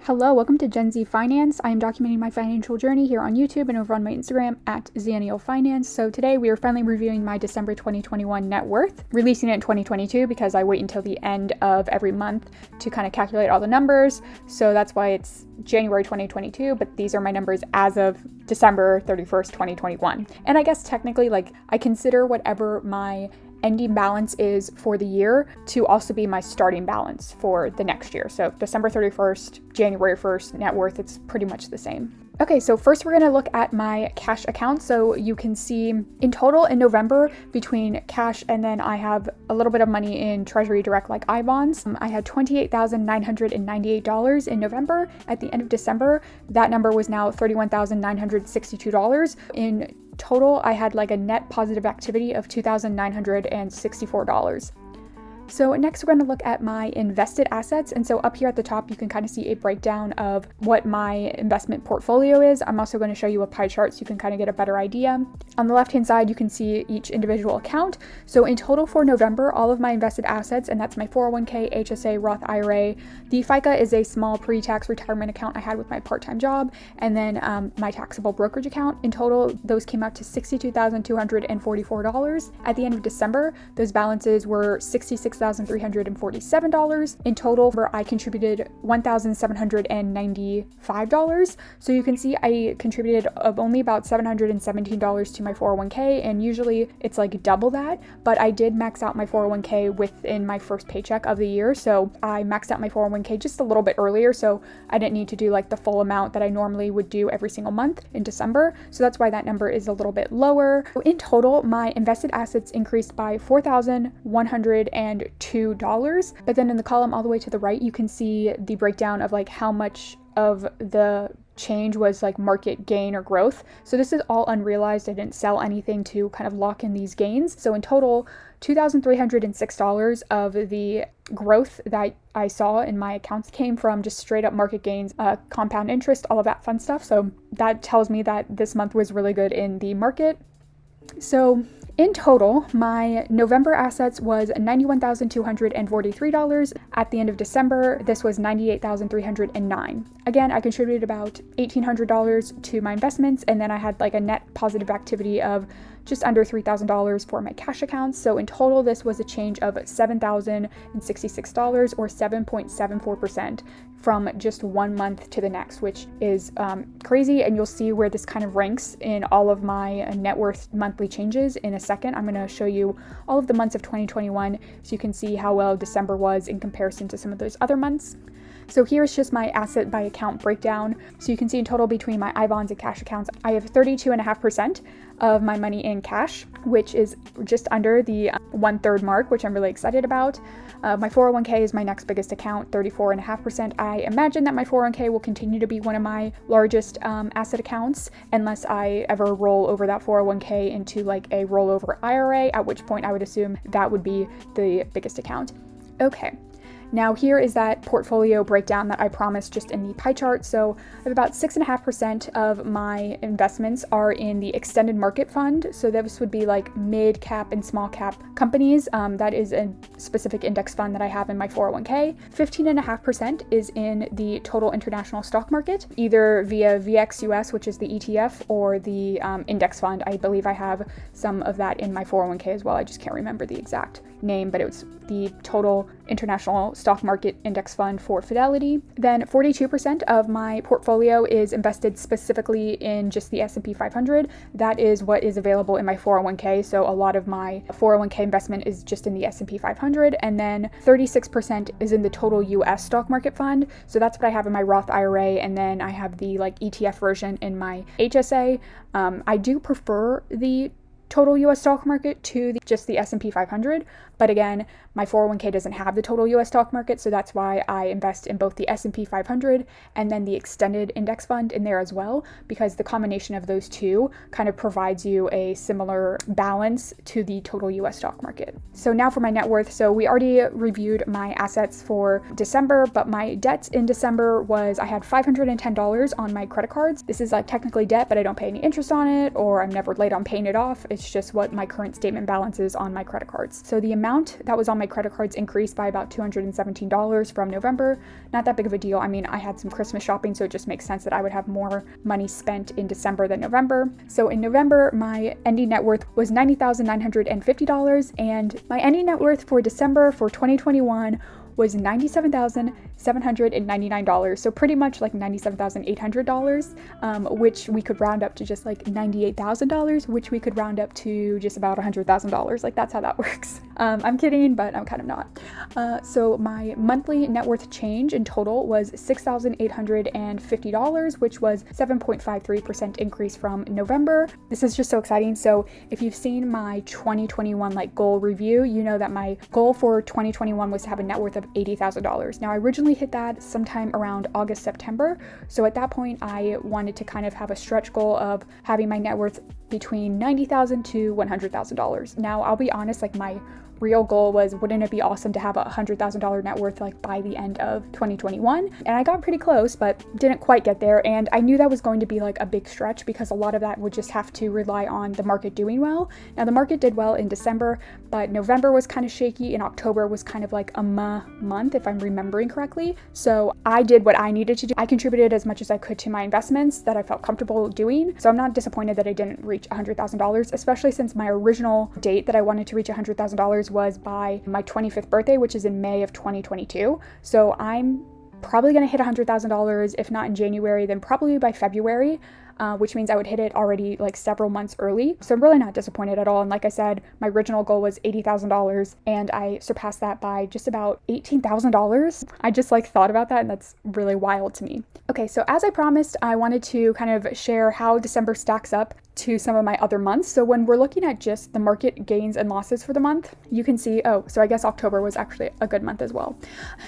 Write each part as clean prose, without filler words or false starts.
Hello, welcome to Gen Z Finance. I am documenting my financial journey here on YouTube and over on my Instagram at Xennial Finance. So today we are finally reviewing my December 2021 net worth, releasing it in 2022 because I wait until the end of every month to kind of calculate all the numbers. So that's why it's January 2022, but these are my numbers as of December 31st, 2021. And I guess technically, I consider whatever my ending balance is for the year to also be my starting balance for the next year. So December 31st, January 1st, net worth, it's pretty much the same. Okay, so first we're going to look at my cash account. So you can see in total in November between cash and then I have a little bit of money in Treasury Direct like I-bonds. I had $28,998 in November. At the end of December, that number was now $31,962. In total, I had a net positive activity of $2,964. So next we're going to look at my invested assets. And so up here at the top, you can kind of see a breakdown of what my investment portfolio is. I'm also going to show you a pie chart so you can kind of get a better idea. On the left-hand side, you can see each individual account. So in total for November, all of my invested assets, and that's my 401k, HSA, Roth IRA. The FICA is a small pre-tax retirement account I had with my part-time job. And then my taxable brokerage account. In total, those came out to $62,244. At the end of December, those balances were $66,347. In total, where I contributed $1,795. So you can see I contributed only about $717 to my 401k, and usually it's double that, but I did max out my 401k within my first paycheck of the year. So I maxed out my 401k just a little bit earlier, so I didn't need to do the full amount that I normally would do every single month in December. So that's why that number is a little bit lower. So in total, my invested assets increased by $4,102. But then in the column all the way to the right, you can see the breakdown of how much of the change was market gain or growth. So this is all unrealized. I didn't sell anything to kind of lock in these gains. So in total, $2,306 of the growth that I saw in my accounts came from just straight up market gains, compound interest, all of that fun stuff. So that tells me that this month was really good in the market. So in total, my November assets was $91,243. At the end of December, this was $98,309. Again, I contributed about $1,800 to my investments, and then I had a net positive activity of just under $3,000 for my cash accounts. So in total, this was a change of $7,066 or 7.74% from just 1 month to the next, which is crazy. And you'll see where this kind of ranks in all of my net worth monthly changes in a second. I'm going to show you all of the months of 2021 so you can see how well December was in comparison to some of those other months. So here's just my asset by account breakdown. So you can see in total between my I-bonds and cash accounts, I have 32.5% of my money in cash, which is just under the 1/3 mark, which I'm really excited about. My 401k is my next biggest account, 34.5%. I imagine that my 401k will continue to be one of my largest asset accounts unless I ever roll over that 401k into a rollover IRA, at which point I would assume that would be the biggest account. Okay. Now here is that portfolio breakdown that I promised just in the pie chart. So I have about 6.5% of my investments are in the extended market fund. So this would be mid cap and small cap companies. That is a specific index fund that I have in my 401k. 15.5% is in the total international stock market, either via VXUS, which is the ETF, or the index fund. I believe I have some of that in my 401k as well. I just can't remember the exact name, but it was the total international stock market index fund for Fidelity. Then 42% of my portfolio is invested specifically in just the S&P 500. That is what is available in my 401k. So a lot of my 401k investment is just in the S&P 500. And then 36% is in the total US stock market fund. So that's what I have in my Roth IRA. And then I have the ETF version in my HSA. I do prefer the total US stock market to just the S&P 500. But again, my 401k doesn't have the total US stock market, so that's why I invest in both the S&P 500 and then the extended index fund in there as well, because the combination of those two kind of provides you a similar balance to the total US stock market. So now for my net worth. So we already reviewed my assets for December, but my debts in December was I had $510 on my credit cards. This is technically debt, but I don't pay any interest on it, or I'm never late on paying it off. It's just what my current statement balance is on my credit cards. So the amount amount that was on my credit cards increased by about $217 from November. Not that big of a deal. I mean, I had some Christmas shopping, so it just makes sense that I would have more money spent in December than November. So in November, my ending net worth was $90,950, and my ending net worth for December for 2021 was $97,799. So pretty much like $97,800, which we could round up to just like $98,000, which we could round up to just about $100,000. Like that's how that works. I'm kidding, but I'm kind of not. So my monthly net worth change in total was $6,850, which was 7.53% increase from November. This is just so exciting. So if you've seen my 2021 like goal review, you know that my goal for 2021 was to have a net worth of $80,000. Now I originally hit that sometime around August, September. So at that point I wanted to kind of have a stretch goal of having my net worth between $90,000 to $100,000. Now I'll be honest, like my real goal was, wouldn't it be awesome to have a $100,000 net worth like by the end of 2021? And I got pretty close, but didn't quite get there. And I knew that was going to be like a big stretch because a lot of that would just have to rely on the market doing well. Now the market did well in December, but November was kind of shaky and October was kind of like a month, if I'm remembering correctly. So I did what I needed to do. I contributed as much as I could to my investments that I felt comfortable doing. So I'm not disappointed that I didn't reach $100,000, especially since my original date that I wanted to reach $100,000 was by my 25th birthday, which is in May of 2022. So I'm probably going to hit $100,000, if not in January, then probably by February. Which means I would hit it already like several months early. So I'm really not disappointed at all. And like I said, my original goal was $80,000 and I surpassed that by just about $18,000. I just like thought about that and that's really wild to me. Okay, so as I promised, I wanted to kind of share how December stacks up to some of my other months. So when we're looking at just the market gains and losses for the month, you can see, so I guess October was actually a good month as well.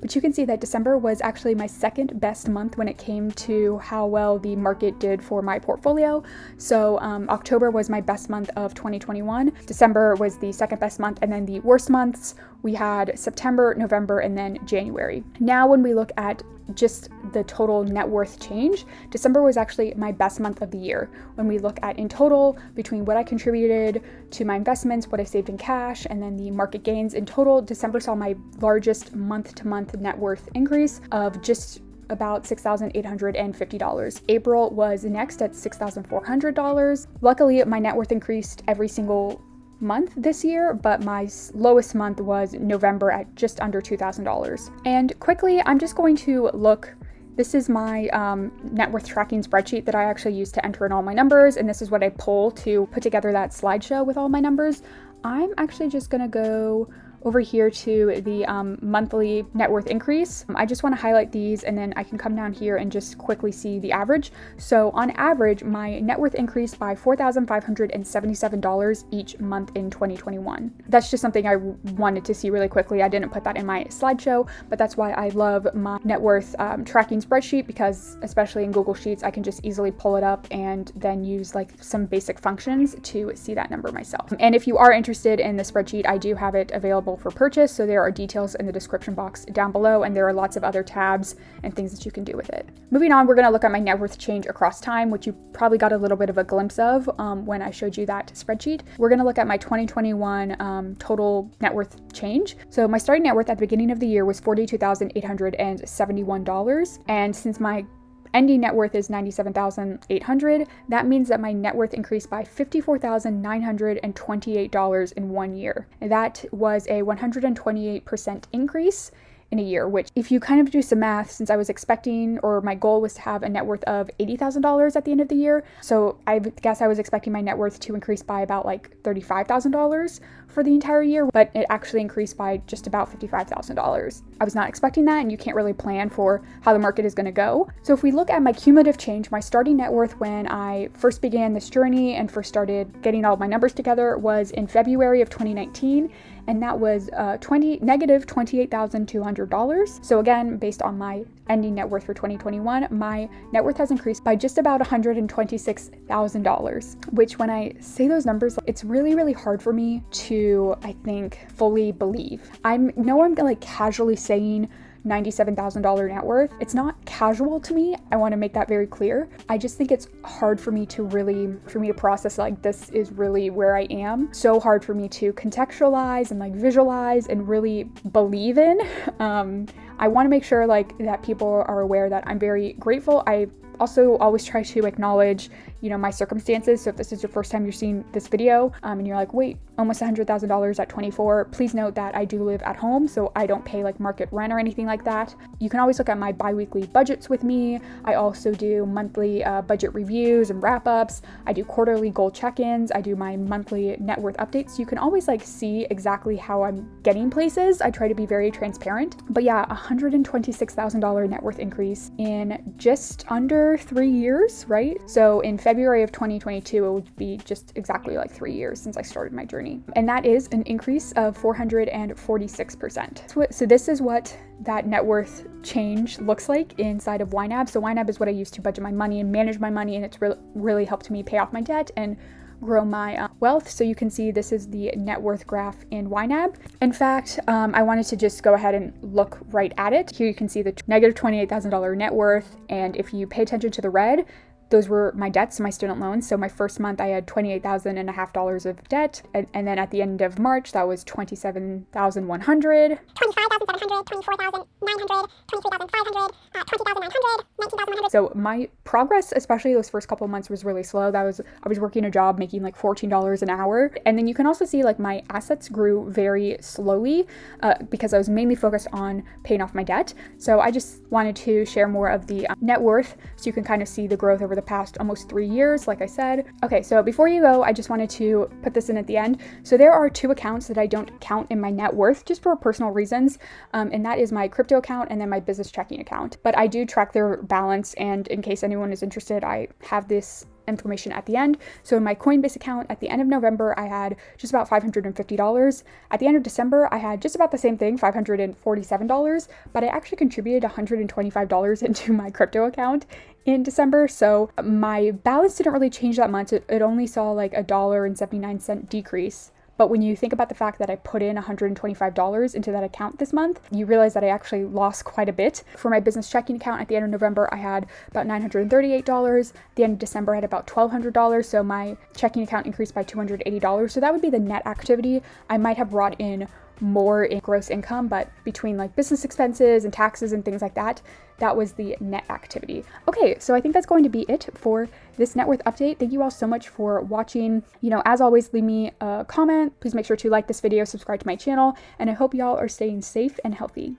But you can see that December was actually my second best month when it came to how well the market did for my portfolio. So October was my best month of 2021. December was the second best month. And then the worst months, we had September, November, and then January. Now, when we look at just the total net worth change, December was actually my best month of the year. When we look at in total between what I contributed to my investments, what I saved in cash, and then the market gains in total, December saw my largest month-to-month net worth increase of just about $6,850. April was next at $6,400. Luckily, my net worth increased every single month this year, but my lowest month was November at just under $2,000. And quickly, I'm just going to look. This is my net worth tracking spreadsheet that I actually use to enter in all my numbers, and this is what I pull to put together that slideshow with all my numbers. I'm actually just gonna go over here to the monthly net worth increase. I just want to highlight these and then I can come down here and just quickly see the average. So on average, my net worth increased by $4,577 each month in 2021. That's just something I wanted to see really quickly. I didn't put that in my slideshow, but that's why I love my net worth tracking spreadsheet, because especially in Google Sheets, I can just easily pull it up and then use like some basic functions to see that number myself. And if you are interested in the spreadsheet, I do have it available for purchase, so there are details in the description box down below, and there are lots of other tabs and things that you can do with it. Moving on, we're going to look at my net worth change across time, which you probably got a little bit of a glimpse of when I showed you that spreadsheet. We're going to look at my 2021 total net worth change. So my starting net worth at the beginning of the year was $42,871, and since my ending net worth is $97,800. That means that my net worth increased by $54,928 in 1 year. And that was a 128% increase in a year, which if you kind of do some math, since I was expecting, or my goal was to have a net worth of $80,000 at the end of the year. So I guess I was expecting my net worth to increase by about like $35,000 for the entire year, but it actually increased by just about $55,000. I was not expecting that, and you can't really plan for how the market is going to go. So if we look at my cumulative change, my starting net worth when I first began this journey and first started getting all of my numbers together was in February of 2019. And that was negative $28,200. So again, based on my ending net worth for 2021, my net worth has increased by just about $126,000, which when I say those numbers, it's really, really hard for me to, I think, fully believe. I'm like casually saying $97,000 net worth. It's not casual to me. I want to make that very clear. I just think it's hard for me to process like this is really where I am. So hard for me to contextualize and like visualize and really believe in. I want to make sure like that people are aware that I'm very grateful. I also always try to acknowledge, my circumstances. So if this is your first time you're seeing this video, and you're like, wait, almost $100,000 at 24, please note that I do live at home, so I don't pay like market rent or anything like that. You can always look at my bi-weekly budgets with me. I also do monthly budget reviews and wrap-ups. I do quarterly goal check-ins. I do my monthly net worth updates. You can always like see exactly how I'm getting places. I try to be very transparent. But yeah, $126,000 net worth increase in just under 3 years, right? So in February of 2022, it would be just exactly like 3 years since I started my journey. And that is an increase of 446%. So this is what that net worth change looks like inside of YNAB. So YNAB is what I use to budget my money and manage my money, and it's really helped me pay off my debt and grow my wealth. So you can see this is the net worth graph in YNAB. In fact, I wanted to just go ahead and look right at it. Here you can see the negative $28,000 net worth, and if you pay attention to the red, those were my debts, my student loans. So my first month I had $28,500 of debt, and then at the end of March that was $27,100, $25,700, $24,900, $23,500, $20,900, $19,100. So my progress, especially those first couple of months, was really slow. I was working a job making like $14 an hour, and then you can also see like my assets grew very slowly because I was mainly focused on paying off my debt. So I just wanted to share more of the net worth so you can kind of see the growth over the past almost 3 years, like I said. Okay, so before you go, I just wanted to put this in at the end. So there are 2 accounts that I don't count in my net worth just for personal reasons, and that is my crypto account and then my business checking account. But I do track their balance, and in case anyone is interested, I have this information at the end. So in my Coinbase account, at the end of November, I had just about $550. At the end of December, I had just about the same thing, $547, but I actually contributed $125 into my crypto account in December. So my balance didn't really change that much. It only saw like $1.79 decrease. But when you think about the fact that I put in $125 into that account this month, you realize that I actually lost quite a bit. For my business checking account at the end of November, I had about $938. At the end of December, I had about $1,200. So my checking account increased by $280. So that would be the net activity. I might have brought in more in gross income, but between like business expenses and taxes and things like that, that was the net activity. Okay, so I think that's going to be it for this net worth update. Thank you all so much for watching. As always, leave me a comment. Please make sure to like this video, subscribe to my channel, and I hope y'all are staying safe and healthy.